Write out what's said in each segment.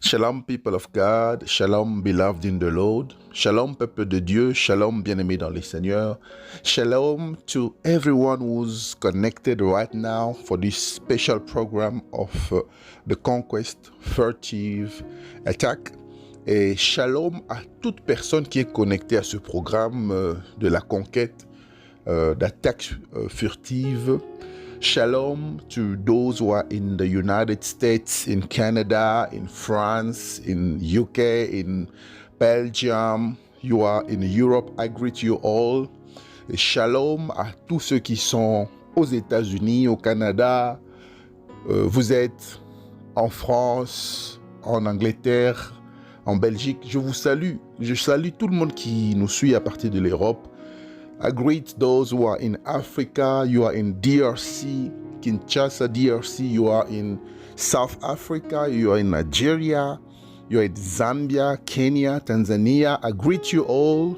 Shalom, people of God. Shalom, beloved in the Lord. Shalom, peuple de Dieu. Shalom, bien-aimé dans le Seigneur. Shalom to everyone who's connected right now for this special program of the Conquest Furtive Attack. Et shalom à toute personne qui est connectée à ce programme de la conquête d'attaque furtive. Shalom to those who are in the United States, in Canada, in France, in UK, in Belgium. You are in Europe. I greet you all. Et shalom à tous ceux qui sont aux États-Unis, au Canada. Vous êtes en France, en Angleterre, en Belgique. Je vous salue. Je salue tout le monde qui nous suit à partir de l'Europe. I greet those who are in Africa, you are in DRC, Kinshasa, DRC, you are in South Africa, you are in Nigeria, you are in Zambia, Kenya, Tanzania. I greet you all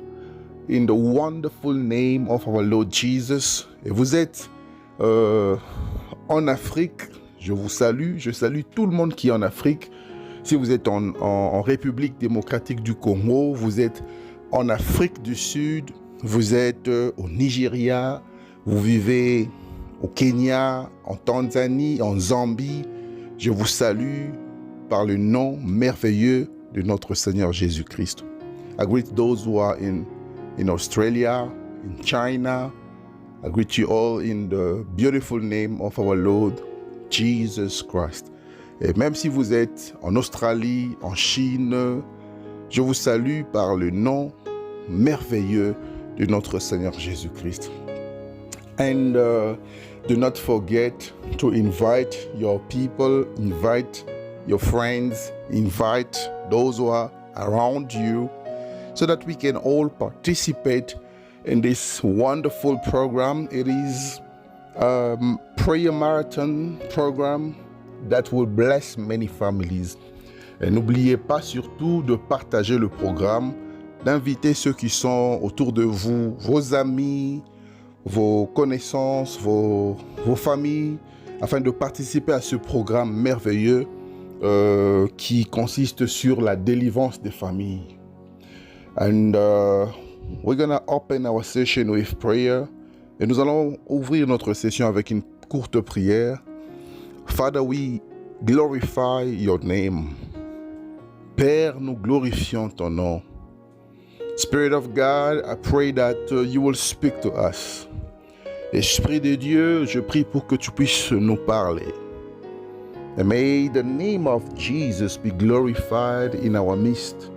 in the wonderful name of our Lord Jesus. Et vous êtes en Afrique, je vous salue, je salue tout le monde qui est en Afrique. Si vous êtes en République démocratique du Congo, vous êtes en Afrique du Sud, vous êtes au Nigeria, vous vivez au Kenya, en Tanzanie, en Zambie. Je vous salue par le nom merveilleux de notre Seigneur Jésus-Christ. I greet those who are in Australia, in China. I greet you all in the beautiful name of our Lord Jesus Christ. Et même si vous êtes en Australie, en Chine, je vous salue par le nom merveilleux de notre Seigneur Jésus-Christ. And do not forget to invite your people, invite your friends, invite those who are around you so that we can all participate in this wonderful program. It is a prayer marathon program that will bless many families. Et n'oubliez pas surtout de partager le programme, d'inviter ceux qui sont autour de vous, vos amis, vos connaissances, vos familles, afin de participer à ce programme merveilleux qui consiste sur la délivrance des familles. And we're going to open our session with prayer. Et nous allons ouvrir notre session avec une courte prière. Father, we glorify your name. Père, nous glorifions ton nom. Spirit of God, I pray that you will speak to us. Esprit de Dieu, je prie pour que tu puisses nous parler. And may the name of Jesus be glorified in our midst.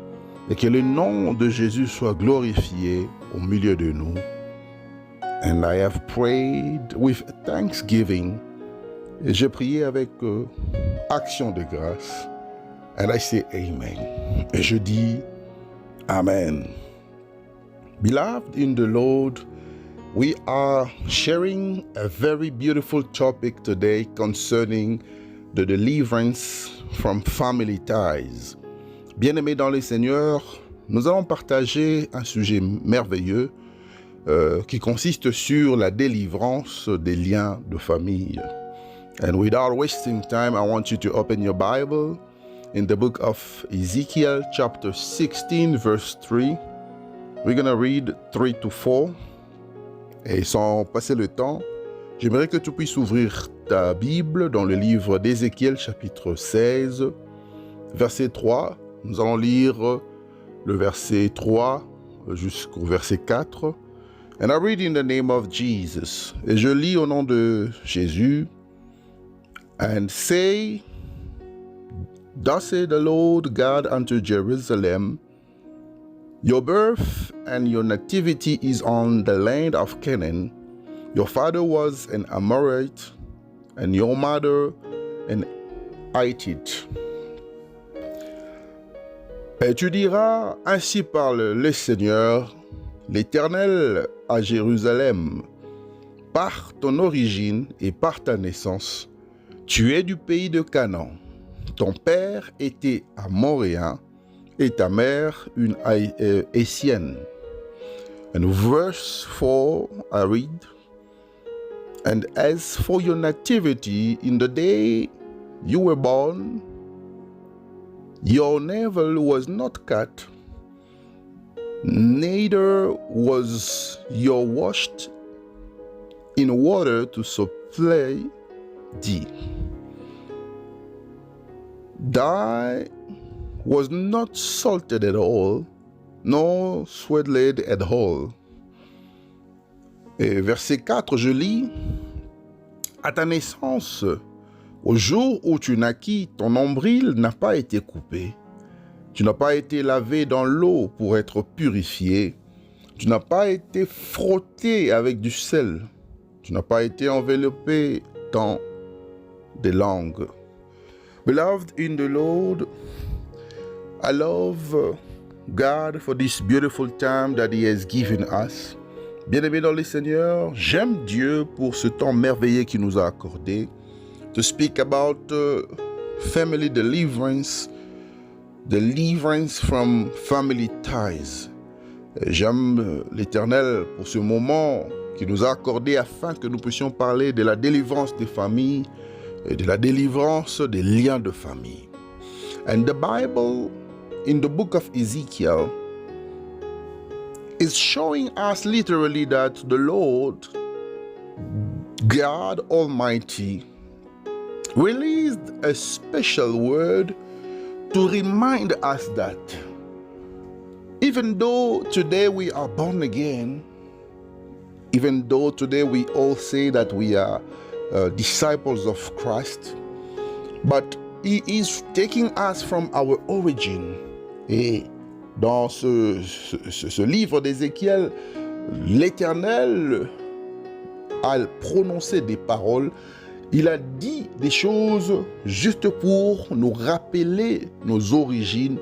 Et que le nom de Jésus soit glorifié au milieu de nous. And I have prayed with thanksgiving. Et j'ai prié avec action de grâce. And I say amen. Et je dis amen. Beloved in the Lord, we are sharing a very beautiful topic today concerning the deliverance from family ties. Bien-aimés dans le Seigneur, nous allons partager un sujet merveilleux qui consiste sur la délivrance des liens de famille. And without wasting time, I want you to open your Bible in the book of Ezekiel chapter 16 verse 3. We're going to read 3 to 4. Et sans passer le temps, j'aimerais que tu puisses ouvrir ta Bible dans le livre d'Ézéchiel chapitre 16, verset 3. Nous allons lire le verset 3 jusqu'au verset 4. And I read in the name of Jesus. Et je lis au nom de Jésus. And say, thus saith the Lord God unto Jerusalem, your birth and your nativity is on the land of Canaan. Your father was an Amorite, and your mother an Hittite. Et tu diras, ainsi parle le Seigneur, l'Éternel à Jérusalem, par ton origine et par ta naissance, tu es du pays de Canaan. Ton père était amoréen et ta mère une Hissienne. And verse 4, I read, And as for your nativity, in the day you were born, Your navel was not cut, neither was your washed in water to supply thee. Thy was not salted at all, nor sweated at all. Et verset 4, je lis, à ta naissance, au jour où tu naquis, ton nombril n'a pas été coupé. Tu n'as pas été lavé dans l'eau pour être purifié. Tu n'as pas été frotté avec du sel. Tu n'as pas été enveloppé dans des langues. Beloved in the Lord, I love God for this beautiful time that He has given us. Bien-aimés dans le Seigneur, j'aime Dieu pour ce temps merveilleux qu'il nous a accordé. To speak about family deliverance from family ties. J'aime l'Éternel pour ce moment qu'il nous a accordé afin que nous puissions parler de la délivrance des familles et de la délivrance des liens de famille. And the Bible, in the book of Ezekiel, is showing us literally that the Lord, God Almighty, released a special word to remind us that even though today we are born again, even though today we all say that we are disciples of Christ, but He is taking us from our origin. Et dans ce livre d'Ézéchiel, l'Éternel a prononcé des paroles. Il a dit des choses juste pour nous rappeler nos origines,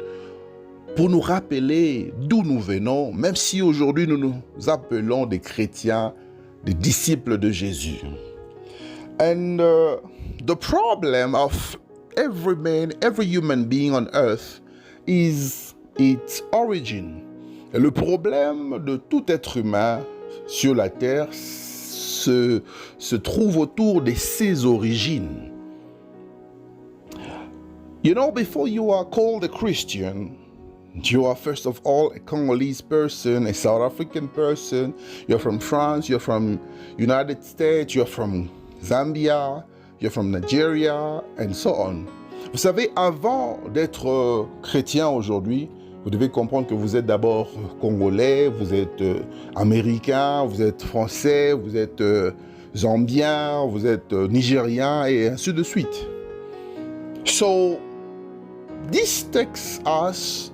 pour nous rappeler d'où nous venons, même si aujourd'hui nous nous appelons des chrétiens, des disciples de Jésus. And the problem of every man, every human being on earth is its origin. Et le problème de tout être humain sur la terre se trouve autour de ses origines. You know, before you are called a Christian, you are first of all a Congolese person, a South African person, you're from France, you're from United States, you're from Zambia, you're from Nigeria, and so on. Vous savez, avant d'être chrétien aujourd'hui, vous devez comprendre que vous êtes d'abord congolais, vous êtes américain, vous êtes français, vous êtes zambien, vous êtes nigérien, et ainsi de suite. So, this takes us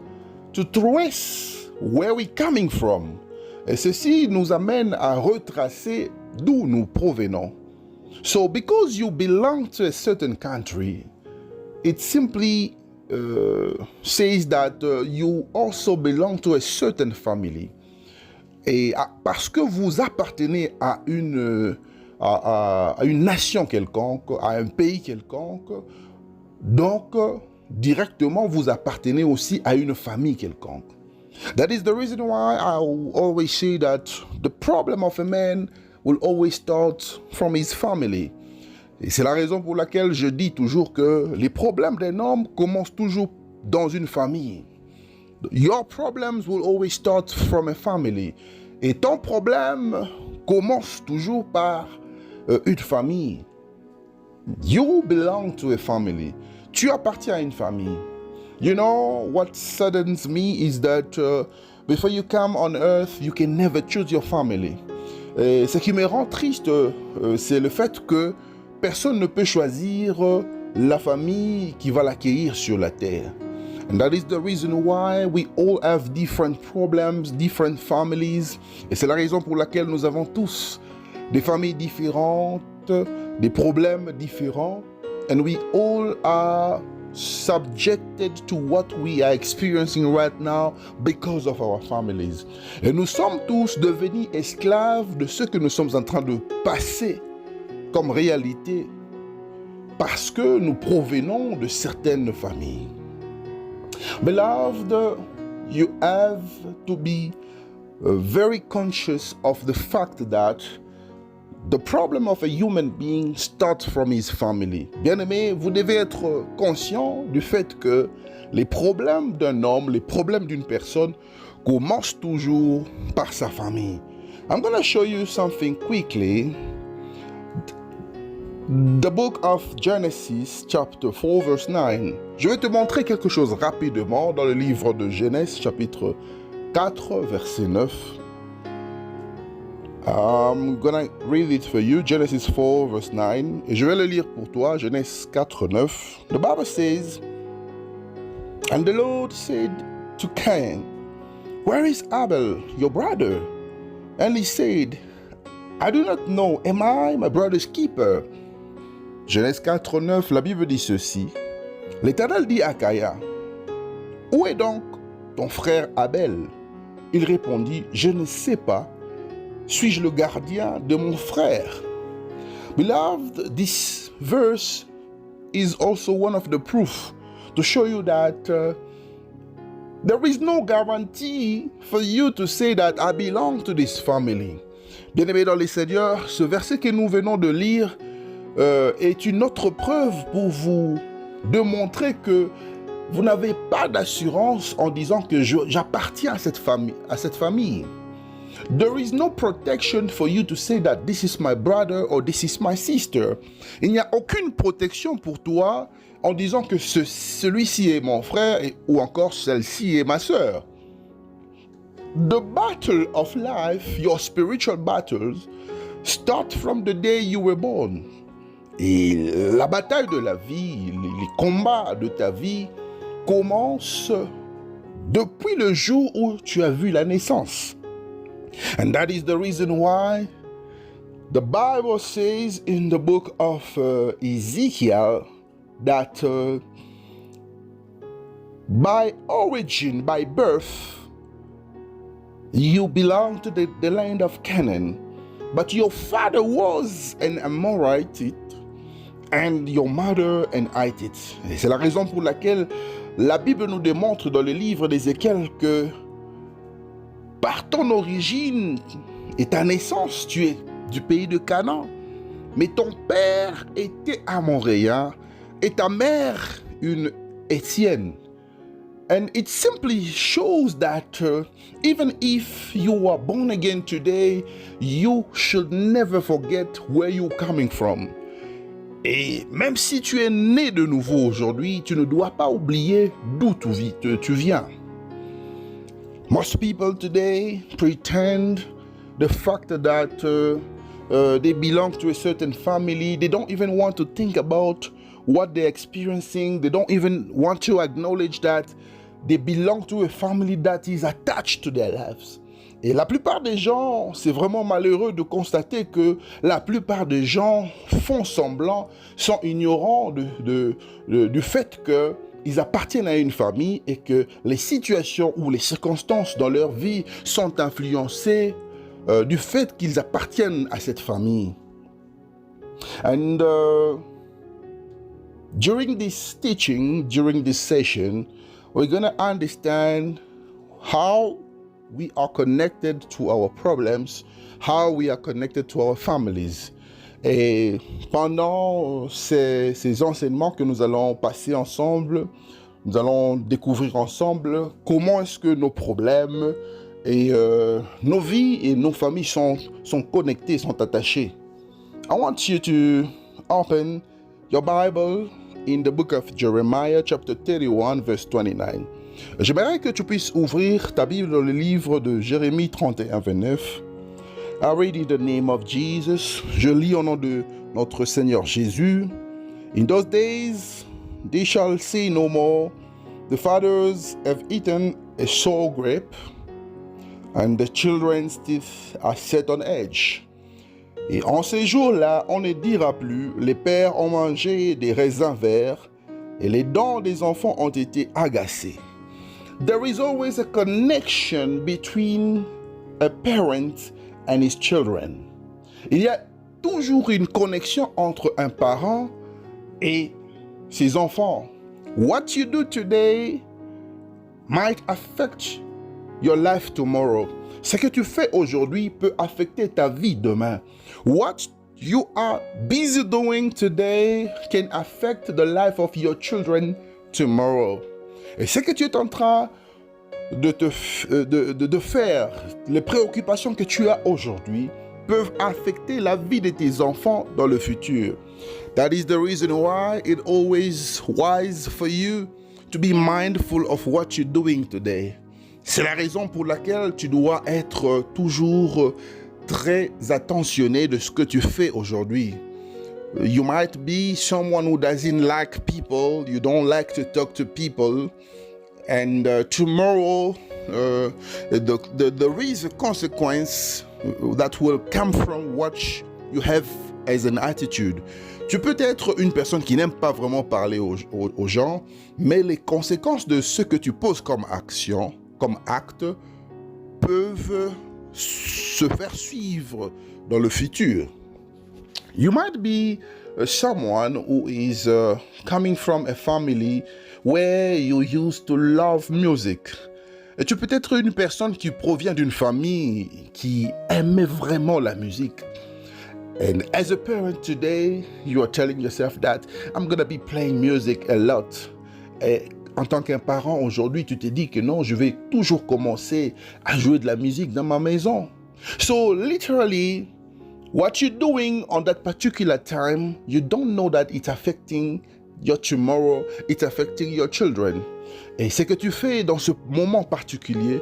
to trace where we're coming from. Et ceci nous amène à retracer d'où nous provenons. So, because you belong to a certain country, it simply says that you also belong to a certain family. Et parce que vous appartenez à une nation quelconque, à un pays quelconque, donc directement vous appartenez aussi à une famille quelconque. That is the reason why I always say that the problem of a man will always start from his family. Et c'est la raison pour laquelle je dis toujours que les problèmes d'un homme commencent toujours dans une famille. Your problems will always start from a family. Et ton problème commence toujours par une famille. You belong to a family. Tu appartiens à une famille. You know, what saddens me is that before you come on earth, you can never choose your family. Et ce qui me rend triste, c'est le fait que personne ne peut choisir la famille qui va l'accueillir sur la terre. And that is the reason why we all have different problems, different families. Et c'est la raison pour laquelle nous avons tous des familles différentes, des problèmes différents. And we all are subjected to what we are experiencing right now because of our families. Et nous sommes tous devenus esclaves de ce que nous sommes en train de passer comme réalité parce que nous provenons de certaines familles. Beloved, you have to be very conscious of the fact that The problem of a human being starts from his family. Bien-aimés, vous devez être conscient du fait que les problèmes d'un homme, les problèmes d'une personne commencent toujours par sa famille. I'm going to show you something quickly. The book of Genesis, chapter 4, verse 9. Je vais te montrer quelque chose rapidement dans le livre de Genèse, chapitre 4, verset 9. I'm gonna read it for you, Genesis 4, verse 9. Et je vais le lire pour toi, Genèse 4, 9. The Bible says, "And the Lord said to Cain, Where is Abel, your brother? And he said, I do not know, am I my brother's keeper?" Genèse 4, 9, la Bible dit ceci. L'Éternel dit à Caïn, Où est donc ton frère Abel? Il répondit, Je ne sais pas. Suis-je le gardien de mon frère? Beloved, this verse is also one of the proof to show you that there is no guarantee for you to say that I belong to this family. Bien-aimés dans les Seigneurs, ce verset que nous venons de lire est une autre preuve pour vous démontrer que vous n'avez pas d'assurance en disant que j'appartiens à cette famille. There is no protection for you to say that this is my brother or this is my sister. Il n'y a aucune protection pour toi en disant que celui-ci est mon frère ou encore celle-ci est ma sœur. The battle of life, your spiritual battles, start from the day you were born. Et la bataille de la vie, les combats de ta vie commencent depuis le jour où tu as vu la naissance. And that is the reason why the Bible says in the book of Ezekiel that by origin, by birth, you belong to the land of Canaan, but your father was an Amorite and your mother an Hittite. Et c'est la raison pour laquelle la Bible nous démontre dans le livre d'Ézéchiel que par ton origine et ta naissance, tu es du pays de Canaan. Mais ton père était amoréen et ta mère une Étienne. And it simply shows that even if you are born again today, you should never forget where you're coming from. Et même si tu es né de nouveau aujourd'hui, tu ne dois pas oublier d'où tu viens. Most people today pretend the fact that they belong to a certain family. They don't even want to think about what they're experiencing. They don't even want to acknowledge that they belong to a family that is attached to their lives. Et la plupart des gens, c'est vraiment malheureux de constater que la plupart des gens font semblant, sont ignorants du fait que ils appartiennent à une famille et que les situations ou les circonstances dans leur vie sont influencées du fait qu'ils appartiennent à cette famille. And during this teaching, during this session, we're going to understand how we are connected to our problems, how we are connected to our families. Et pendant ces enseignements que nous allons passer ensemble, nous allons découvrir ensemble comment est-ce que nos problèmes et nos vies et nos familles sont connectés, sont attachés. I want you to open your Bible in the book of Jeremiah, chapter 31, verse 29. J'aimerais que tu puisses ouvrir ta Bible dans le livre de Jérémie 31, 29. I read in the name of Jesus. Je lis au nom de notre Seigneur Jésus. In those days, they shall say no more, the fathers have eaten a sour grape, and the children's teeth are set on edge. Et en ces jours-là, on ne dira plus, les pères ont mangé des raisins verts, et les dents des enfants ont été agacées. There is always a connection between a parent and his children. Il y a toujours une connexion entre un parent et ses enfants. What you do today might affect your life tomorrow. Ce que tu fais aujourd'hui peut affecter ta vie demain. What you are busy doing today can affect the life of your children tomorrow. Et ce que tu es en train de faire, les préoccupations que tu as aujourd'hui peuvent affecter la vie de tes enfants dans le futur. That is the reason why it's always wise for you to be mindful of what you're doing today. C'est la raison pour laquelle tu dois être toujours très attentionné de ce que tu fais aujourd'hui. You might be someone who doesn't like people, you don't like to talk to people, and tomorrow there is a consequence that will come from what you have as an attitude. Tu peux être une personne qui n'aime pas vraiment parler aux gens, mais les conséquences de ce que tu poses comme action, comme acte, peuvent se faire suivre dans le futur. You might be someone who is coming from a family where you used to love music. Et tu peux être une personne qui provient d'une famille qui aimait vraiment la musique. And as a parent today, you are telling yourself that I'm going to be playing music a lot. Et en tant qu'un parent, aujourd'hui, tu te dis que non, je vais toujours commencer à jouer de la musique dans ma maison. So literally, what you're doing on that particular time, you don't know that it's affecting your tomorrow, it's affecting your children. Et ce que tu fais dans ce moment particulier,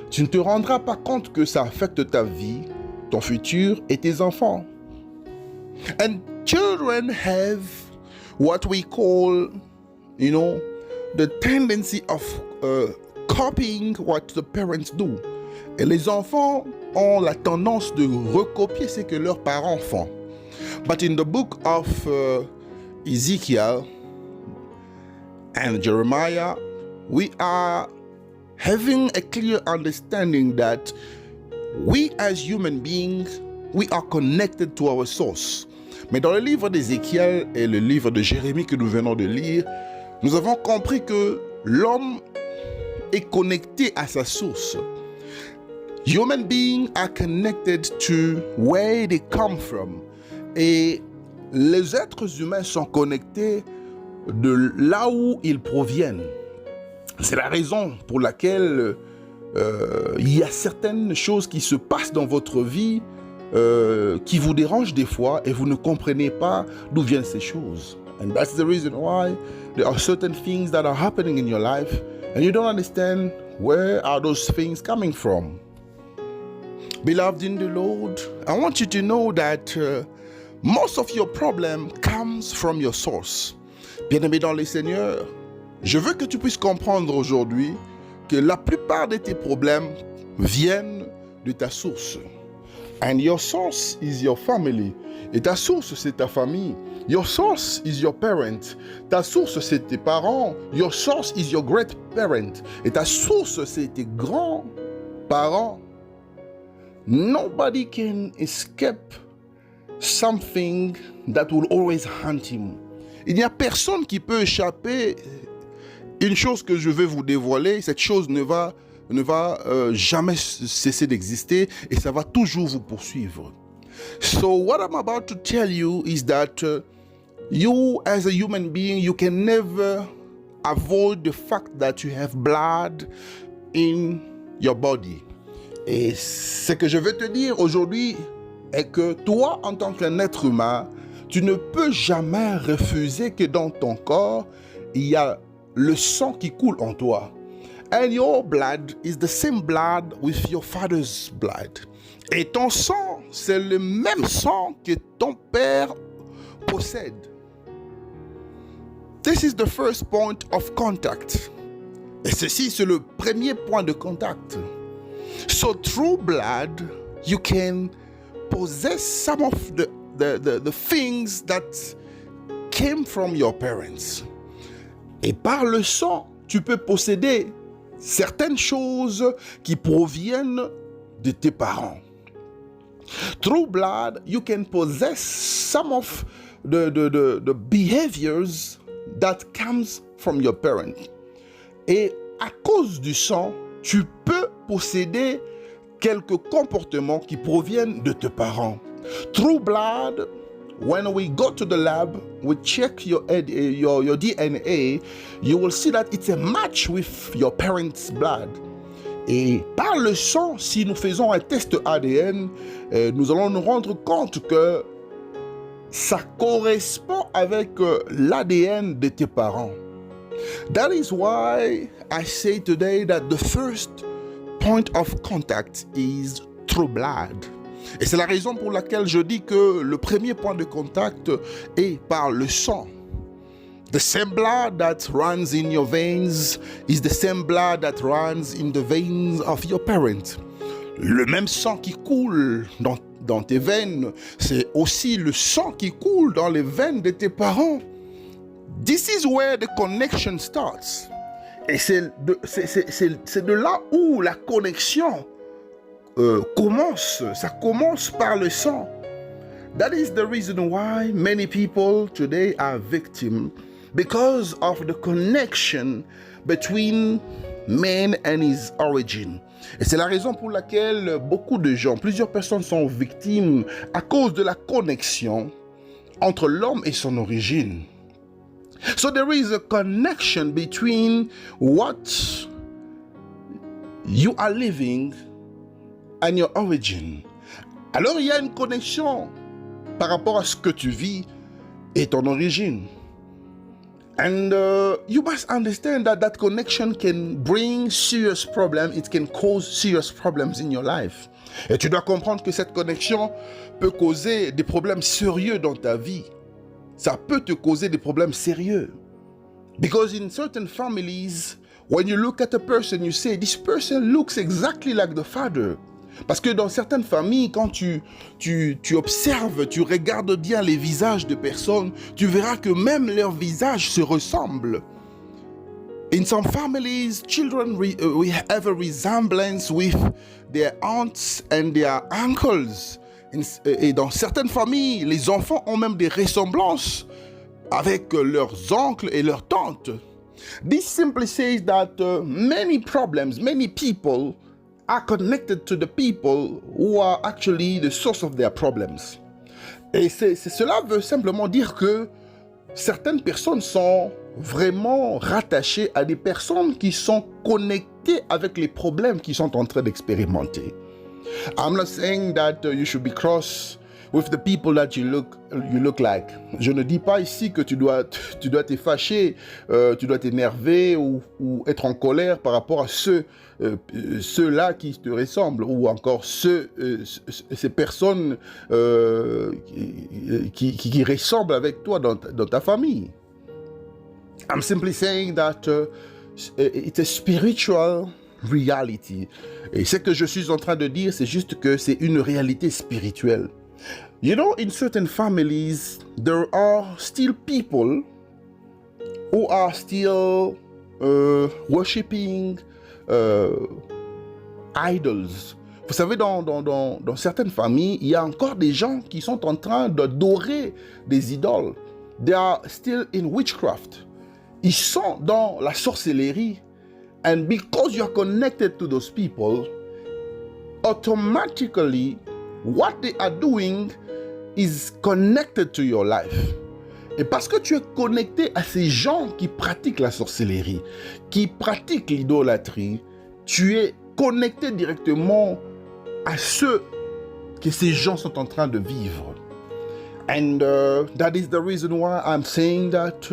tu ne te rendras pas compte que ça affecte ta vie, ton futur et tes enfants. And children have what we call, the tendency of copying what the parents do. Et les enfants ont la tendance de recopier ce que leurs parents font. But in the book of Ezekiel and Jeremiah, we are having a clear understanding that we as human beings, we are connected to our source. Mais dans le livre d'Ézéchiel et le livre de Jérémie que nous venons de lire, nous avons compris que l'homme est connecté à sa source. Human beings are connected to where they come from. Et les êtres humains sont connectés de là où ils proviennent. C'est la raison pour laquelle il y a certaines choses qui se passent dans votre vie qui vous dérangent des fois et vous ne comprenez pas d'où viennent ces choses. And that's the reason why there are certain things that are happening in your life and you don't understand where are those things coming from. Beloved in the Lord, I want you to know that most of your problem comes from your source. Bien-aimé dans le Seigneur, je veux que tu puisses comprendre aujourd'hui que la plupart de tes problèmes viennent de ta source. And your source is your family. Et ta source, c'est ta famille. Your source is your parent. Ta source, c'est tes parents. Your source is your great parent. Et ta source, c'est tes grands-parents. Nobody can escape something that will always haunt him. Il n'y a personne qui peut échapper une chose que je vais vous dévoiler. Cette chose ne va jamais cesser d'exister et ça va toujours vous poursuivre. So what I'm about to tell you is that you as a human being, you can never avoid the fact that you have blood in your body. Et ce que je veux te dire aujourd'hui est que toi, en tant qu'un être humain, tu ne peux jamais refuser que dans ton corps, il y a le sang qui coule en toi. And your blood is the same blood with your father's blood. Et ton sang, c'est le même sang que ton père possède. This is the first point of contact. Et ceci, c'est le premier point de contact. So through blood, you can possess some of the things that came from your parents. Et par le sang, tu peux posséder certaines choses qui proviennent de tes parents. Through blood, you can possess some of the behaviors that comes from your parents. Et à cause du sang, tu peux quelques comportements qui proviennent de tes parents. Through blood, when we go to the lab, we check your DNA, you will see that it's a match with your parents' blood. Et par le sang, si nous faisons un test ADN, nous allons nous rendre compte que ça correspond avec l'ADN de tes parents. That is why I say today that the first point of contact is through blood. Et c'est la raison pour laquelle je dis que le premier point de contact est par le sang. The same blood that runs in your veins is the same blood that runs in the veins of your parents. Le même sang qui coule dans tes veines, c'est aussi le sang qui coule dans les veines de tes parents. This is where the connection starts. Et c'est de là où la connexion commence. Ça commence par le sang. That is the reason why many people today are victims, because of the connection between man and his origin. Et c'est la raison pour laquelle beaucoup de gens, plusieurs personnes sont victimes à cause de la connexion entre l'homme et son origine. So there is a connection between what you are living and your origin. Alors il y a une connexion par rapport à ce que tu vis et ton origine. And you must understand that that connection can bring serious problems. It can cause serious problems in your life. Et tu dois comprendre que cette connexion peut causer des problèmes sérieux dans ta vie. Ça peut te causer des problèmes sérieux. Because in certain families, when you look at a person, you say, this person looks exactly like the father. Parce que dans certaines familles, quand tu observes, tu regardes bien les visages de personnes, tu verras que même leurs visages se ressemblent. In some families, children we have a resemblance with their aunts and their uncles. Et dans certaines familles, les enfants ont même des ressemblances avec leurs oncles et leurs tantes. This simply says that many problems, many people are connected to the people who are actually the source of their problems. Et cela veut simplement dire que certaines personnes sont vraiment rattachées à des personnes qui sont connectées avec les problèmes qu'ils sont en train d'expérimenter. I'm not saying that you should be cross with the people that you look like. Je ne dis pas ici que tu dois te fâcher, tu dois t'énerver ou être en colère par rapport à ceux-là qui te ressemblent, ou encore ces personnes qui ressemblent avec toi dans ta famille. I'm simply saying that it's a spiritual reality. Et ce que je suis en train de dire, c'est juste que c'est une réalité spirituelle. You know, in certain families, there are still people who are still worshiping idols. Vous savez, dans certaines familles, il y a encore des gens qui sont en train d'adorer des idoles. They are still in witchcraft. Ils sont dans la sorcellerie. And because you are connected to those people, automatically, what they are doing is connected to your life. Et parce que tu es connecté à ces gens qui pratiquent la sorcellerie, qui pratiquent l'idolâtrie, tu es connecté directement à ce que ces gens sont en train de vivre. And that is the reason why I'm saying that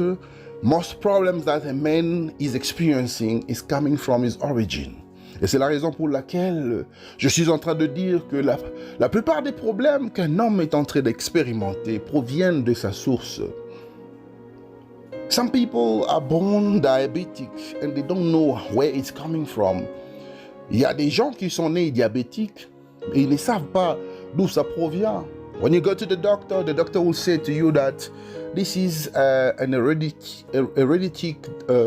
most problems that a man is experiencing is coming from his origin. Et c'est la raison pour laquelle je suis en train de dire que la plupart des problèmes qu'un homme est en train d'expérimenter proviennent de sa source. Some people are born diabetic and they don't know where it's coming from. Il y a des gens qui sont nés diabétiques et ils ne savent pas d'où ça provient. When you go to the doctor will say to you that this is an hereditary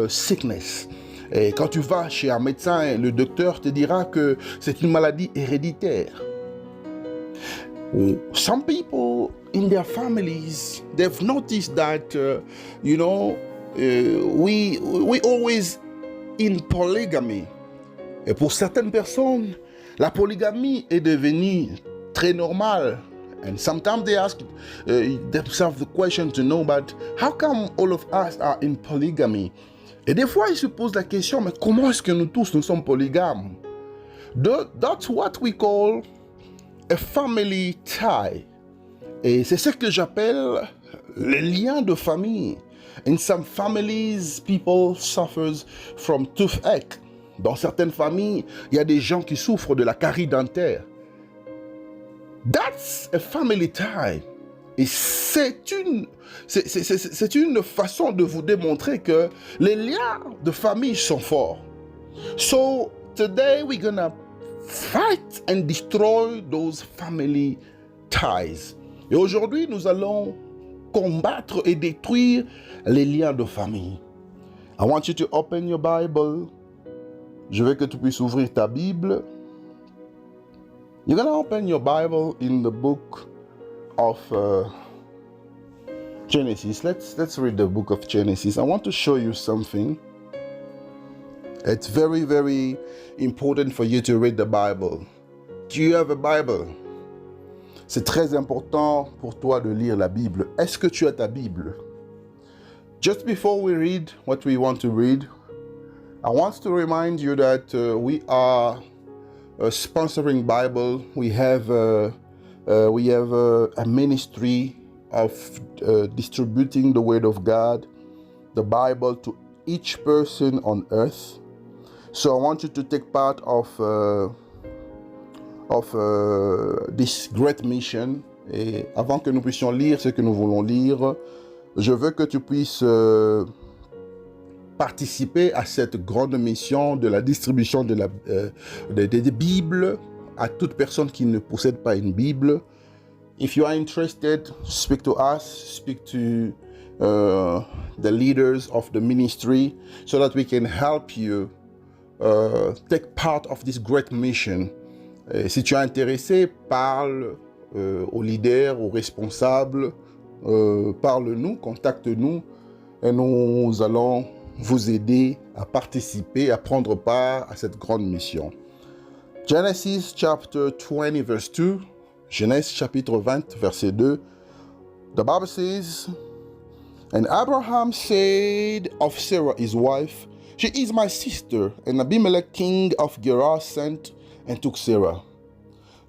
sickness. Et quand tu vas chez un médecin, le docteur te dira que c'est une maladie héréditaire. Some people in their families, they've noticed that, we always in polygamy. Et pour certaines personnes, la polygamie est devenue très normale. And sometimes they ask themselves the question to know, but how come all of us are in polygamy? Et des fois, ils se posent la question, mais comment est-ce que nous tous, nous sommes polygames? That's what we call a family tie. Et c'est ce que j'appelle les liens de famille. In some families, people suffer from toothache. Dans certaines familles, il y a des gens qui souffrent de la carie dentaire. That's a family tie. Et c'est une façon de vous démontrer que les liens de famille sont forts. So today we're gonna fight and destroy those family ties. Et aujourd'hui, nous allons combattre et détruire les liens de famille. I want you to open your Bible. Je veux que tu puisses ouvrir ta Bible. You're going to open your Bible in the book of Genesis. Let's read the book of Genesis. I want to show you something. It's very, very important for you to read the Bible. Do you have a Bible? C'est très important pour toi de lire la Bible. Est-ce que tu as ta Bible? Just before we read what we want to read, I want to remind you that we are sponsoring Bible. We have a ministry of distributing the Word of God, the Bible, to each person on earth. So I want you to take part of this great mission. Et avant que nous puissions lire ce que nous voulons lire, je veux que tu puisses participer à cette grande mission de la distribution des Bibles à toute personne qui ne possède pas une Bible. If you are interested, speak to us, speak to the leaders of the ministry so that we can help you take part of this great mission. Si tu es intéressé, parle aux leaders, aux responsables, parle-nous, contacte-nous et nous allons vous aider à participer, à prendre part à cette grande mission. Genesis chapter 20 verse 2, Genèse chapitre 20 verset 2, the Bible says, "And Abraham said of Sarah his wife, She is my sister, and Abimelech king of Gerar sent and took Sarah."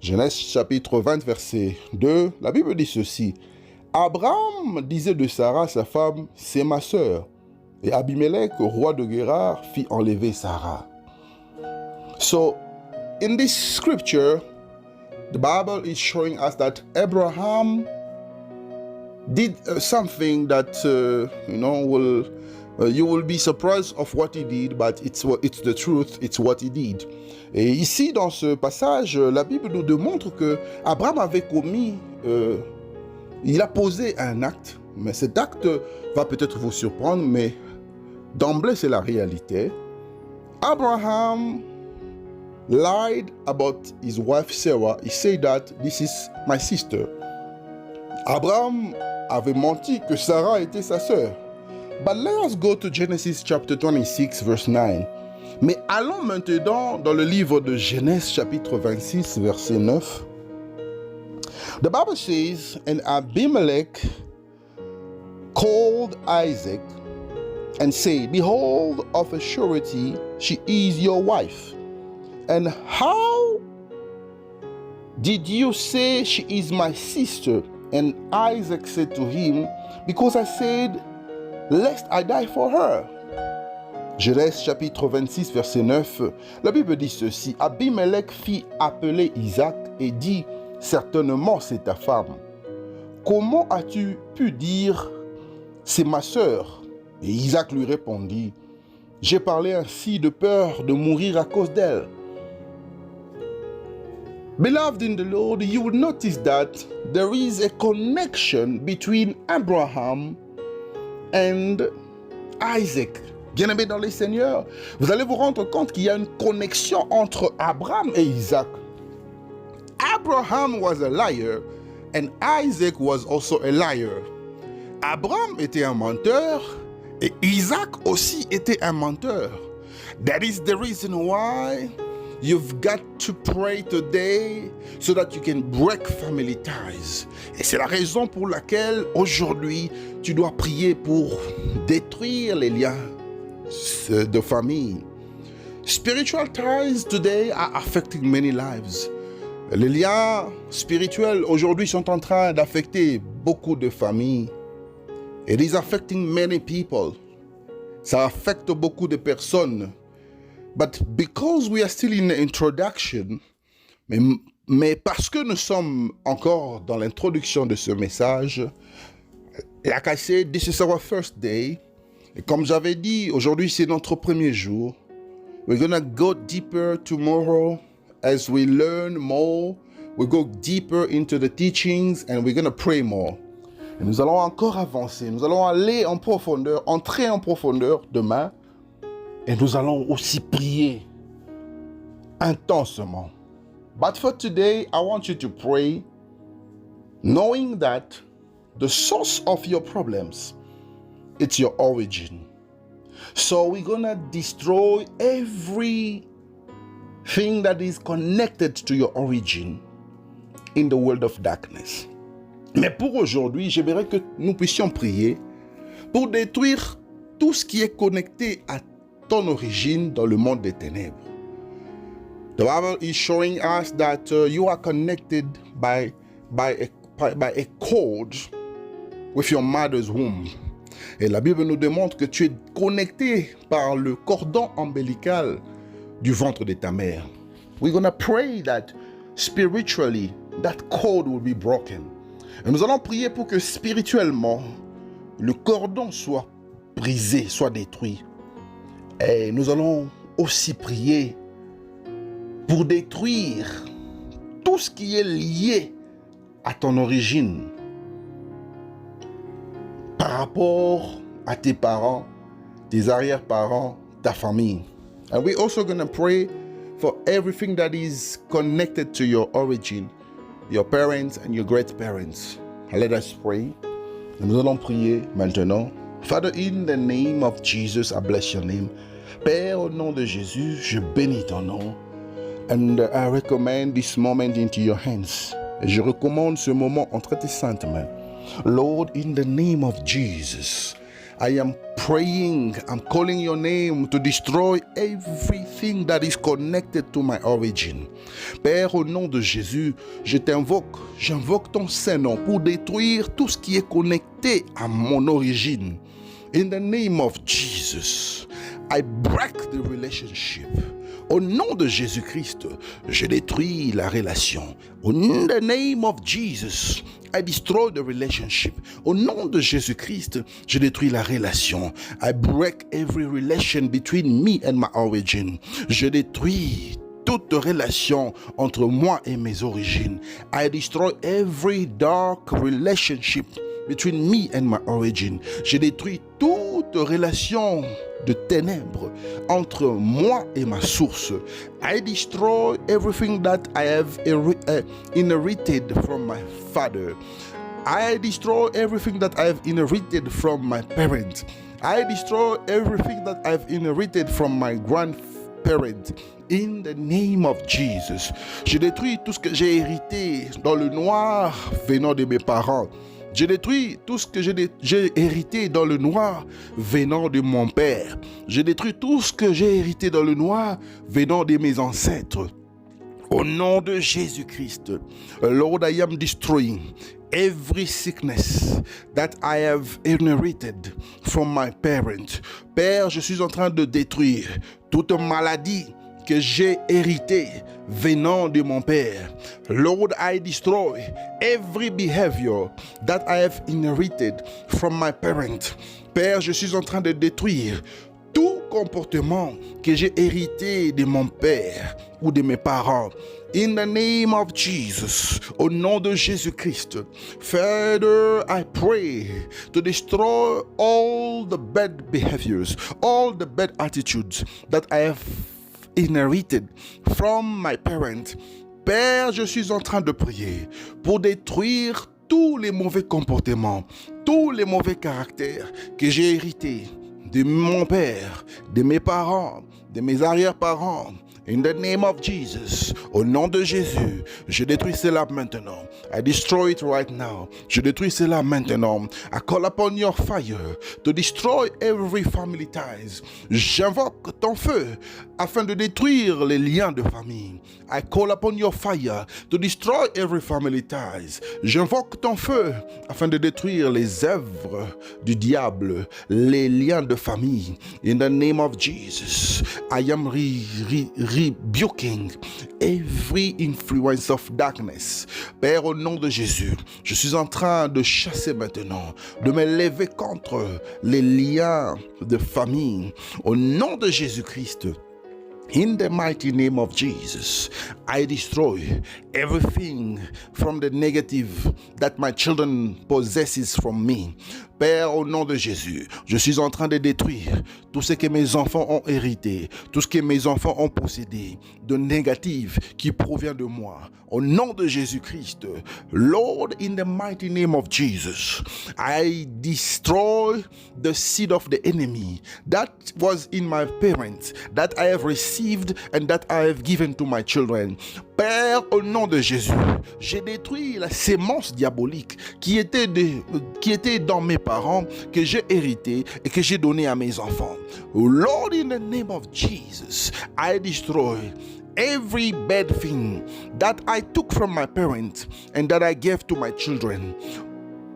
Genèse chapitre 20 verset 2, la Bible dit ceci, Abraham disait de Sarah sa femme, c'est ma sœur. Et Abimelech, roi de Gerar, fit enlever Sarah. So, in this scripture, the Bible is showing us that Abraham did something that, you will be surprised of what he did, but it's the truth, it's what he did. Et ici, dans ce passage, la Bible nous démontre que Abraham avait commis, il a posé un acte, mais cet acte va peut-être vous surprendre, mais d'emblée, c'est la réalité. Abraham lied about his wife Sarah. He said that this is my sister. Abraham avait menti que Sarah était sa sœur. But let us go to Genesis chapter 26 verse 9. Mais allons maintenant dans le livre de Genèse chapitre 26 verset 9. The Bible says, "And Abimelech called Isaac and said, Behold, of a surety she is your wife. And how did you say she is my sister? And Isaac said to him, Because I said, lest I die for her." Genèse chapitre 26 verset 9, la Bible dit ceci, Abimelech fit appeler Isaac et dit, certainement c'est ta femme. Comment as-tu pu dire, c'est ma sœur? Et Isaac lui répondit, j'ai parlé ainsi de peur de mourir à cause d'elle. Beloved in the Lord, you will notice that there is a connection between Abraham and Isaac. Bien-aimés dans les Seigneurs, vous allez vous rendre compte qu'il y a une connexion entre Abraham et Isaac. Abraham was a liar and Isaac was also a liar. Abraham était un menteur et Isaac aussi était un menteur. That is the reason why You've got to pray today so that you can break family ties. Et c'est la raison pour laquelle aujourd'hui, tu dois prier pour détruire les liens de famille. Spiritual ties today are affecting many lives. Les liens spirituels aujourd'hui sont en train d'affecter beaucoup de familles. It is affecting many people. Ça affecte beaucoup de personnes. But because we are still in the introduction, mais parce que nous sommes encore dans l'introduction de ce message, like I said, this is our first day. Et comme j'avais dit, aujourd'hui c'est notre premier jour. We're gonna go deeper tomorrow as we learn more. We go deeper into the teachings and we're gonna pray more. Et nous allons encore avancer, nous allons aller en profondeur, entrer en profondeur demain. Et nous allons aussi prier intensement. But for today, I want you to pray knowing that the source of your problems, it's your origin. So we're going to destroy everything that is connected to your origin in the world of darkness. Mais pour aujourd'hui, j'aimerais que nous puissions prier pour détruire tout ce qui est connecté à ton origine dans le monde des ténèbres. The Bible is showing us that you are connected by a cord with your mother's womb. Et la Bible nous démontre que tu es connecté par le cordon ombilical du ventre de ta mère. We're going to pray that spiritually that cord will be broken. Et nous allons prier pour que spirituellement le cordon soit brisé, soit détruit. Et nous allons aussi prier pour détruire tout ce qui est lié à ton origine par rapport à tes parents, tes arrière-parents, ta famille. And we're also going to pray for everything that is connected to your origin, your parents and your great-parents. Let us pray. Nous allons prier maintenant. Father, in the name of Jesus, I bless your name. Père, au nom de Jésus, je bénis ton nom. And I recommend this moment into your hands. Et je recommande ce moment entre tes saintes mains. Lord, in the name of Jesus, I am praying, I'm calling your name to destroy everything that is connected to my origin. Père, au nom de Jésus, j'invoque ton Saint-Nom pour détruire tout ce qui est connecté à mon origine. In the name of Jesus, I break the relationship. Au nom de Jésus-Christ, je détruis la relation. In the name of Jesus, I destroy the relationship. Au nom de Jésus-Christ, je détruis la relation. I break every relation between me and my origin. Je détruis toute relation entre moi et mes origines. I destroy every dark relationship between me and my origin. Je détruis toute relation de ténèbres entre moi et ma source. I destroy everything that I have inherited from my father. I destroy everything that I have inherited from my parents. I destroy everything that I've inherited from my grandparents. In the name of Jesus. Je détruis tout ce que j'ai hérité dans le noir venant de mes parents. Je détruis tout ce que j'ai hérité dans le noir venant de mon père. Je détruis tout ce que j'ai hérité dans le noir venant de mes ancêtres. Au nom de Jésus-Christ, Lord, I am destroying every sickness that I have inherited from my parents. Père, je suis en train de détruire toute maladie que j'ai hérité venant de mon père. Lord, I destroy every behavior that I have inherited from my parents. Père, je suis en train de détruire tout comportement que j'ai hérité de mon père ou de mes parents. In the name of Jesus, au nom de Jésus-Christ, Father, I pray to destroy all the bad behaviors, all the bad attitudes that I have inherited from my parents. Père, je suis en train de prier pour détruire tous les mauvais comportements, tous les mauvais caractères que j'ai hérités de mon père, de mes parents, de mes arrière-parents. In the name of Jesus, au nom de Jésus, je détruis cela maintenant. I destroy it right now. Je détruis cela maintenant. I call upon your fire to destroy every family ties. J'invoque ton feu afin de détruire les liens de famille. I call upon your fire to destroy every family ties. J'invoque ton feu afin de détruire les œuvres du diable, les liens de famille. In the name of Jesus, I am rebuking every influence of darkness. Père, au nom de Jésus, je suis en train de chasser maintenant, de me lever contre les liens de famille. Au nom de Jésus-Christ, in the mighty name of Jesus, I destroy everything from the negative that my children possesses from me. Père, au nom de Jésus, je suis en train de détruire tout ce que mes enfants ont hérité, tout ce que mes enfants ont possédé de négatif qui provient de moi. Au nom de Jésus-Christ, Lord, in the mighty name of Jesus, I destroy the seed of the enemy that was in my parents, that I have received and that I have given to my children. Père, au nom de Jésus, j'ai détruit la sémence diabolique qui était dans mes parents, que j'ai hérité et que j'ai donné à mes enfants. Lord, in the name of Jesus, I destroy every bad thing that I took from my parents and that I gave to my children.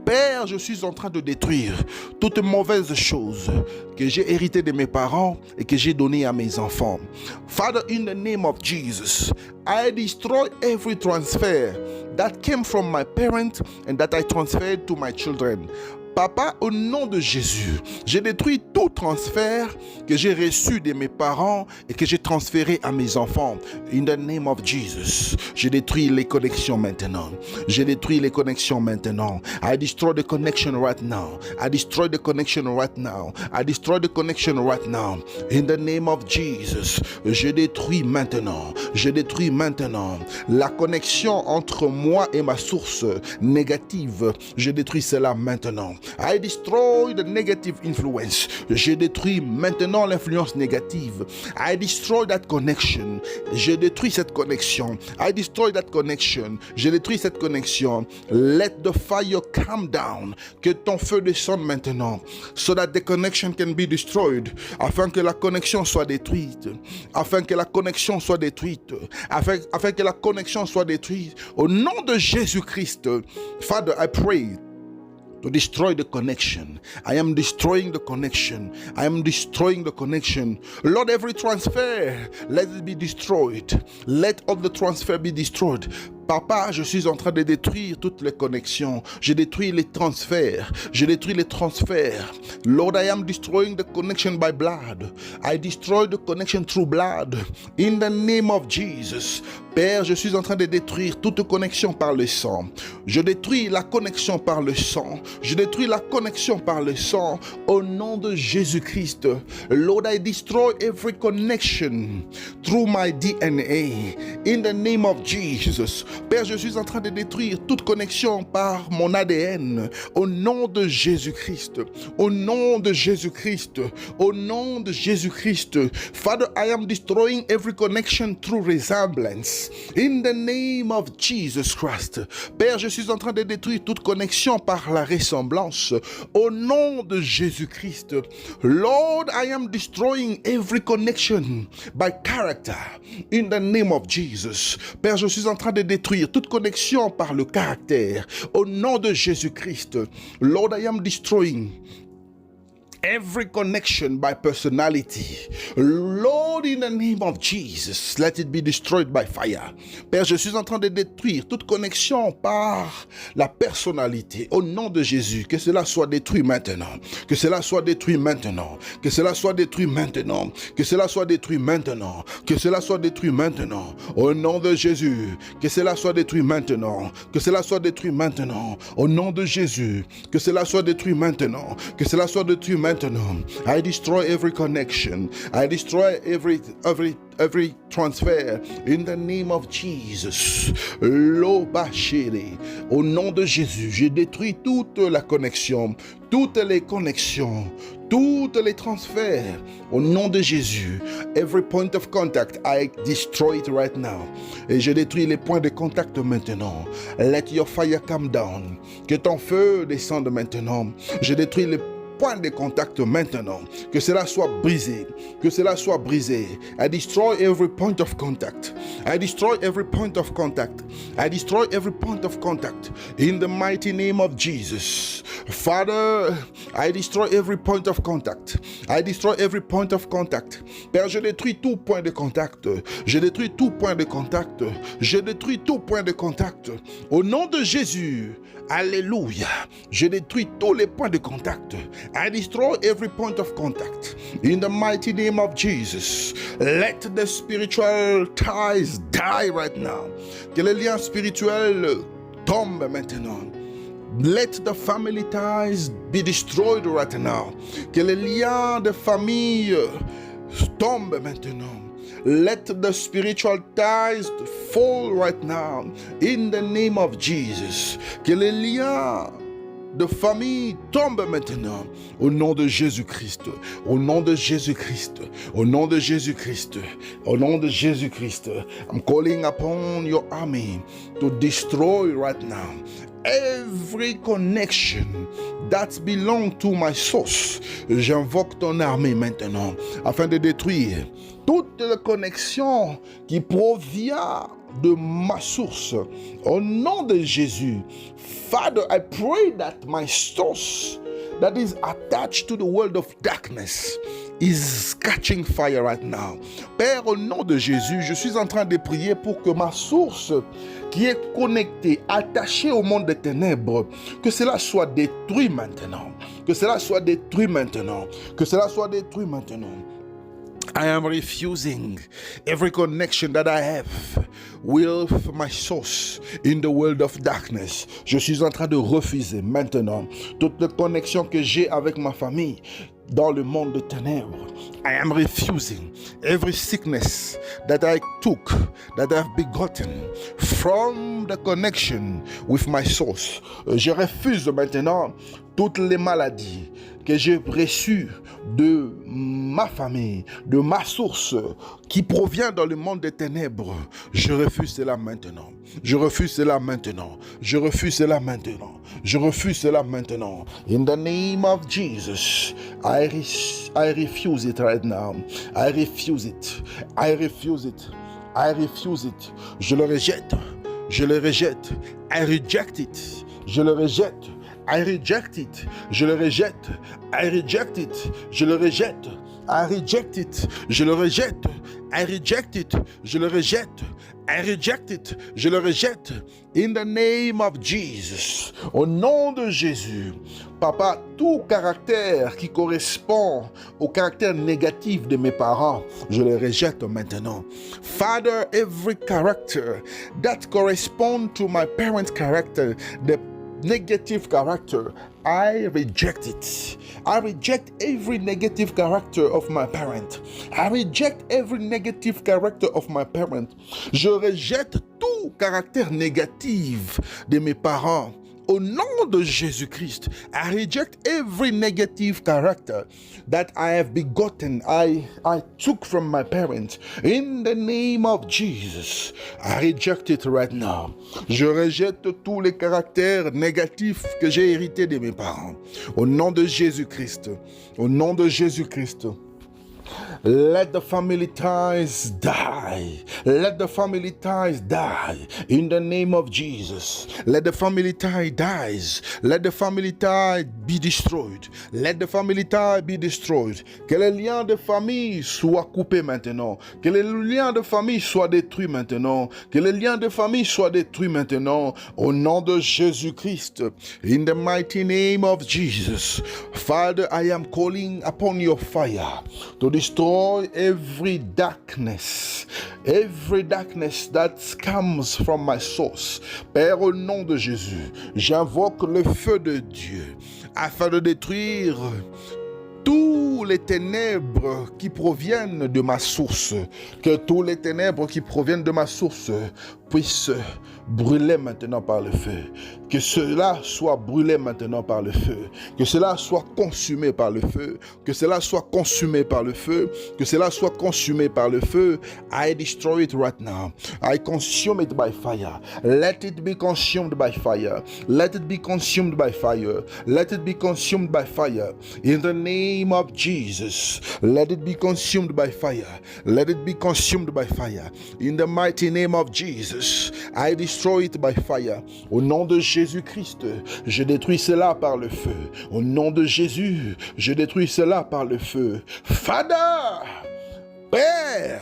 Père, je suis en train de détruire toute mauvaise chose que j'ai hérité de mes parents et que j'ai donné à mes enfants. Father, in the name of Jesus, I destroy every transfer that came from my parents and that I transferred to my children. Papa, au nom de Jésus, j'ai détruit tout transfert que j'ai reçu de mes parents et que j'ai transféré à mes enfants. In the name of Jesus, j'ai détruit les connexions maintenant. J'ai détruit les connexions maintenant. I destroy the connection right now. I destroy the connection right now. I destroy the connection right now. In the name of Jesus, je détruis maintenant. Je détruis maintenant la connexion entre moi et ma source négative. Je détruis cela maintenant. I destroy the negative influence. Je détruis maintenant l'influence négative. I destroy that connection. Je détruis cette connexion. I destroy that connection. Je détruis cette connexion. Let the fire come down. Que ton feu descende maintenant. So that the connection can be destroyed. Afin que la connexion soit détruite. Afin que la connexion soit détruite. Afin que la connexion soit détruite. Au nom de Jésus-Christ, Father, I pray to destroy the connection. I am destroying the connection. I am destroying the connection. Lord, every transfer, let it be destroyed. Let all the transfer be destroyed. Papa, je suis en train de détruire toutes les connexions. Je détruis les transferts. Je détruis les transferts. Lord, I am destroying the connection by blood. I destroy the connection through blood. In the name of Jesus. Père, je suis en train de détruire toute connexion par le sang. Je détruis la connexion par le sang. Je détruis la connexion par le sang. Au nom de Jésus-Christ. Lord, I destroy every connection through my DNA. In the name of Jesus. Père, je suis en train de détruire toute connexion par mon ADN. Au nom de Jésus-Christ. Au nom de Jésus-Christ. Au nom de Jésus-Christ. Father, I am destroying every connection through resemblance. In the name of Jesus Christ. Père, je suis en train de détruire toute connexion par la ressemblance. Au nom de Jésus-Christ. Lord, I am destroying every connection by character. In the name of Jesus. Père, je suis en train de détruire toute connexion par le caractère. Au nom de Jésus-Christ. Lord, I am destroying every connection by personality. Lord, in the name of Jesus, let it be destroyed by fire. Père, je suis en train de détruire toute connexion par la personnalité. Au nom de Jésus, que cela soit détruit maintenant. Que cela soit détruit maintenant. Que cela soit détruit maintenant. Que cela soit détruit maintenant. Que cela soit détruit maintenant. Au nom de Jésus, que cela soit détruit maintenant. Que cela soit détruit maintenant. Au nom de Jésus, que cela soit détruit maintenant. Que cela soit détruit maintenant. I destroy every connection. I destroy every every transfer in the name of Jesus. Lobachiri. Au nom de Jésus, je détruis toute la connexion, toutes les connexions, toutes les transferts. Au nom de Jésus, every point of contact, I destroy it right now. Et je détruis les points de contact maintenant. Let your fire come down. Que ton feu descende maintenant. Je détruis les point de contact maintenant, que cela soit brisé, que cela soit brisé. I destroy every point of contact. I destroy every point of contact. I destroy every point of contact in the mighty name of Jesus. Father, I destroy every point of contact. I destroy every point of contact. Père, je détruis tout point de contact. Je détruis tout point de contact. Je détruis tout point de contact. Au nom de Jésus, alléluia. Je détruis tous les points de contact. I destroy every point of contact. In the mighty name of Jesus, let the spiritual ties die right now. Que les liens spirituels tombent maintenant. Let the family ties be destroyed right now. Que les liens de famille tombent maintenant. Let the spiritual ties fall right now. In the name of Jesus. Que les liens de famille tombe maintenant au nom de Jésus-Christ, au nom de Jésus-Christ, au nom de Jésus-Christ, au nom de Jésus-Christ. I'm calling upon your army to destroy right now every connection that belongs to my source. J'invoque ton armée maintenant afin de détruire toute la connexion qui provient de ma source. Au nom de Jésus, Father, I pray that my source that is attached to the world of darkness is catching fire right now. Père, au nom de Jésus, je suis en train de prier pour que ma source qui est connectée, attachée au monde des ténèbres, que cela soit détruit maintenant. Que cela soit détruit maintenant. Que cela soit détruit maintenant. I am refusing every connection that I have with my source in the world of darkness. Je suis en train de refuser maintenant toute connexion que j'ai avec ma famille dans le monde de ténèbres. I am refusing every sickness that I took, that I have begotten from the connection with my source. Je refuse maintenant toutes les maladies que j'ai reçues de ma famille, de ma source qui provient dans le monde des ténèbres. Je refuse cela maintenant. Je refuse cela maintenant. Je refuse cela maintenant. Je refuse cela maintenant. In the name of Jesus, I refuse it right now. I refuse it. I refuse it. I refuse it. Je le rejette. Je le rejette. I reject it. Je le rejette. I reject it. Je le rejette. I reject it. Je le rejette. I reject it. Je le rejette. I reject it. Je le rejette. I reject it. Je le rejette. In the name of Jesus. Au nom de Jésus. Papa, tout caractère qui correspond au caractère négatif de mes parents, je le rejette maintenant. Father, every character that corresponds to my parents' character, the negative character, I reject it. I reject every negative character of my parent. I reject every negative character of my parent. Je rejette tout caractère négatif de mes parents. Au nom de Jésus-Christ, I reject every negative character that I have begotten, I took from my parents. In the name of Jesus, I reject it right now. Je rejette tous les caractères négatifs que j'ai hérités de mes parents. Au nom de Jésus-Christ, au nom de Jésus-Christ. Let the family ties die. Let the family ties die. In the name of Jesus. Let the family tie dies. Let the family tie be destroyed. Let the family tie be destroyed. Que les liens de famille soient coupés maintenant. Que les liens de famille soient détruits maintenant. Que les liens de famille soient détruits maintenant. Au nom de Jésus-Christ. In the mighty name of Jesus. Father, I am calling upon your fire to destroy every darkness that comes from my source. Père, au nom de Jésus, j'invoque le feu de Dieu afin de détruire tous les ténèbres qui proviennent de ma source, que tous les ténèbres qui proviennent de ma source puissent brûler maintenant par le feu. Que cela soit brûlé maintenant par le feu. Que cela soit consumé par le feu. Que cela soit consumé par le feu. Que cela soit consumé par le feu. I destroy it right now. I consume it by fire. Let it be consumed by fire. Let it be consumed by fire. Let it be consumed by fire. In the name of Jesus. Let it be consumed by fire. Let it be consumed by fire. In the mighty name of Jesus. I destroy it by fire. Au nom de Jésus-Christ, je détruis cela par le feu. Au nom de Jésus, je détruis cela par le feu. Father, Père,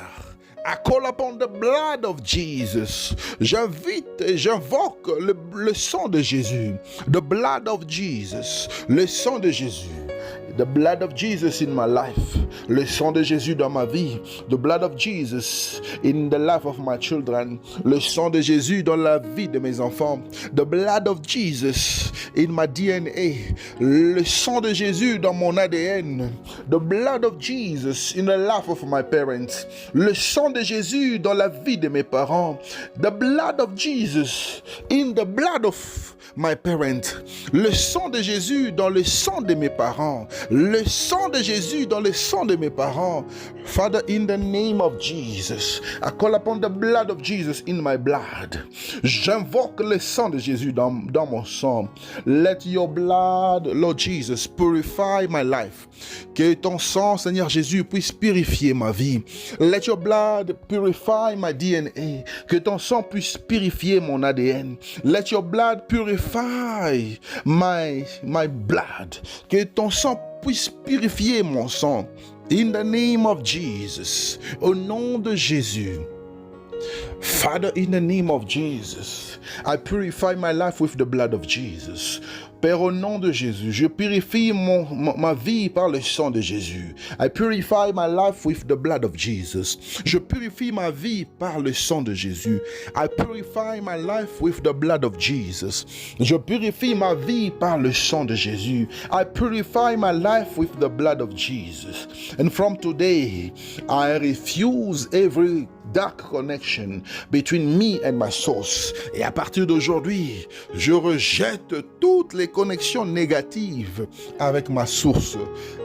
I call upon the blood of Jesus. J'invoque le sang de Jésus. The blood of Jesus. Le sang de Jésus. The blood of Jesus in my life. Le sang de Jésus dans ma vie. The blood of Jesus in the life of my children. Le sang de Jésus dans la vie de mes enfants. The blood of Jesus in my DNA. Le sang de Jésus dans mon ADN. The blood of Jesus in the life of my parents. Le sang de Jésus dans la vie de mes parents. The blood of Jesus in the blood of my parents. Le sang de Jésus dans le sang de mes parents. Le sang de Jésus dans le sang de mes parents. Father, in the name of Jesus, I call upon the blood of Jesus in my blood. J'invoque le sang de Jésus dans mon sang. Let your blood, Lord Jesus, purify my life. Que ton sang, Seigneur Jésus, puisse purifier ma vie. Let your blood purify my DNA. Que ton sang puisse purifier mon ADN. Let your blood purify my blood. Que ton sang puisse purifier mon sang. In the name of Jesus. Au nom de Jésus. Father, in the name of Jesus, I purify my life with the blood of Jesus. Père, au nom de Jésus, je purifie ma vie par le sang de Jésus. I purify my life with the blood of Jesus. Je purifie ma vie par le sang de Jésus. I purify my life with the blood of Jesus. Je purifie ma vie par le sang de Jésus. I purify my life with the blood of Jesus. And from today, I refuse every dark connection between me and my source. Et à partir d'aujourd'hui, je rejette toutes les connexions négatives avec ma source.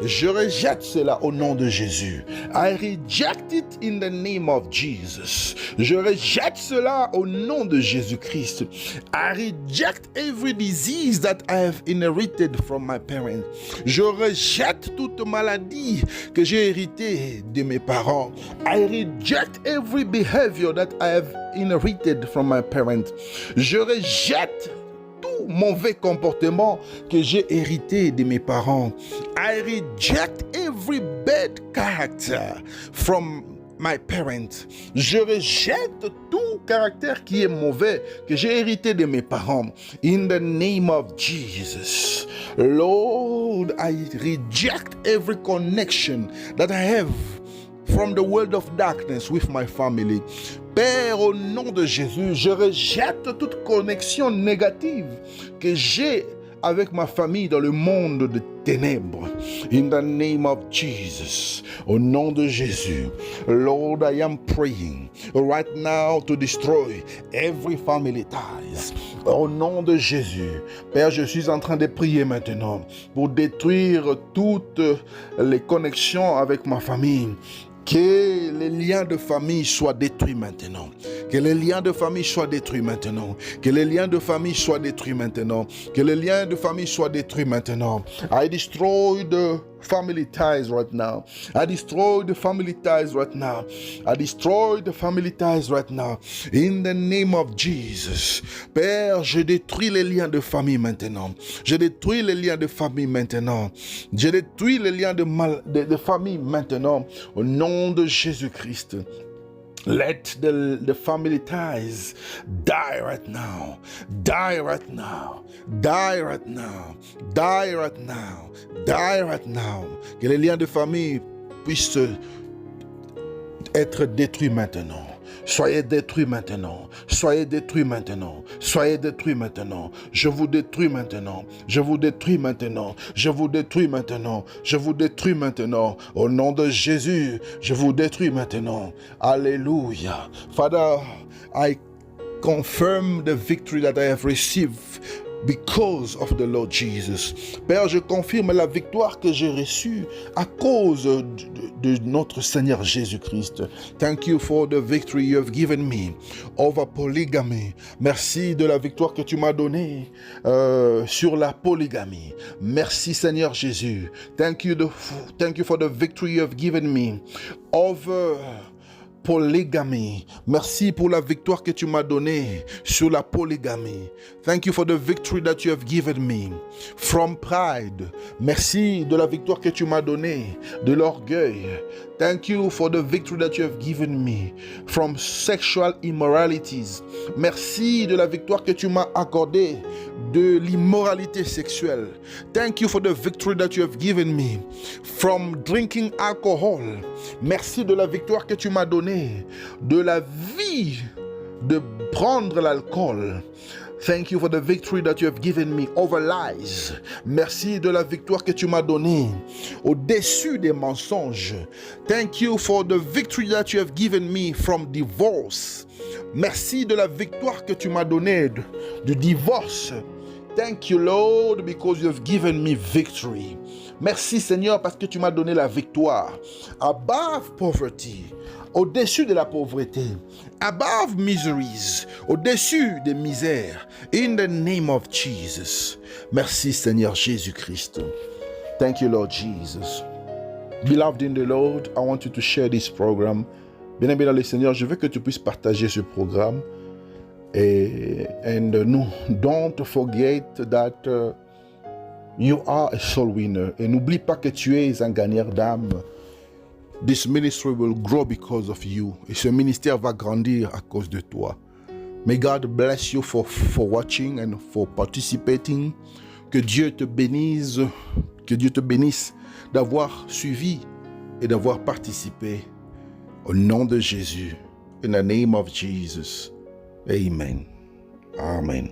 Je rejette cela au nom de Jésus. I reject it in the name of Jesus. Je rejette cela au nom de Jésus-Christ. I reject every disease that I have inherited from my parents. Je rejette toute maladie que j'ai héritée de mes parents. I reject every behavior that I have inherited from my parents. Je rejette tout mauvais comportement que j'ai hérité de mes parents. I reject every bad character from my parents. Je rejette tout caractère qui est mauvais que j'ai hérité de mes parents. In the name of Jesus. Lord, I reject every connection that I have from the world of darkness with my family. Père, au nom de Jésus, je rejette toute connexion négative que j'ai avec ma famille dans le monde de ténèbres. In the name of Jesus, au nom de Jésus, Lord, I am praying right now to destroy every family ties. Au nom de Jésus, Père, je suis en train de prier maintenant pour détruire toutes les connexions avec ma famille. Que les liens de famille soient détruits maintenant. Que les liens de famille soient détruits maintenant. Que les liens de famille soient détruits maintenant. Que les liens de famille soient détruits maintenant. I destroy the family ties right now. I destroy the family ties right now. I destroy the family ties right now. In the name of Jesus. Père, je détruis les liens de famille maintenant. Je détruis les liens de famille maintenant. Je détruis les liens de famille maintenant. Au nom de Jésus-Christ. Let the family ties die right now. Die right now. Die right now. Die right now. Die right now. Que les liens de famille puissent être détruits maintenant. Soyez détruits maintenant. Soyez détruits maintenant. Soyez détruits maintenant. Je vous détruis maintenant. Je vous détruis maintenant. Je vous détruis maintenant. Je vous détruis maintenant. Au nom de Jésus, je vous détruis maintenant. Alléluia. Father, I confirm the victory that I have received because of the Lord Jesus. Père, je confirme la victoire que j'ai reçue à cause de notre Seigneur Jésus-Christ. Thank you for the victory you have given me over polygamy. Merci de la victoire que tu m'as donnée sur la polygamie. Merci Seigneur Jésus. Thank you for the victory you have given me over polygamie. Merci pour la victoire que tu m'as donnée sur la polygamie. Thank you for the victory that you have given me from pride. Merci de la victoire que tu m'as donnée de l'orgueil. Thank you for the victory that you have given me from sexual immoralities. Merci de la victoire que tu m'as accordée de l'immoralité sexuelle. Thank you for the victory that you have given me from drinking alcohol. Merci de la victoire que tu m'as donnée de la vie de prendre l'alcool. Thank you for the victory that you have given me over lies. Merci de la victoire que tu m'as donnée au-dessus des mensonges. Thank you for the victory that you have given me from divorce. Merci de la victoire que tu m'as donnée du divorce. Thank you, Lord, because you have given me victory. Merci, Seigneur, parce que tu m'as donné la victoire. Above poverty, au-dessus de la pauvreté. Above miseries, au-dessus des misères. In the name of Jesus. Merci, Seigneur Jésus-Christ. Thank you, Lord Jesus. Beloved in the Lord, I want you to share this program. Bien-aimé dans le Seigneur, je veux que tu puisses partager ce programme. And don't forget that you are a soul winner. Et n'oublie pas que tu es un gagnant d'âme. This ministry will grow because of you. Et ce ministère va grandir à cause de toi. May God bless you for watching and for participating. Que Dieu te bénisse. Que Dieu te bénisse d'avoir suivi et d'avoir participé. Au nom de Jésus. In the name of Jesus. Amen. Amen.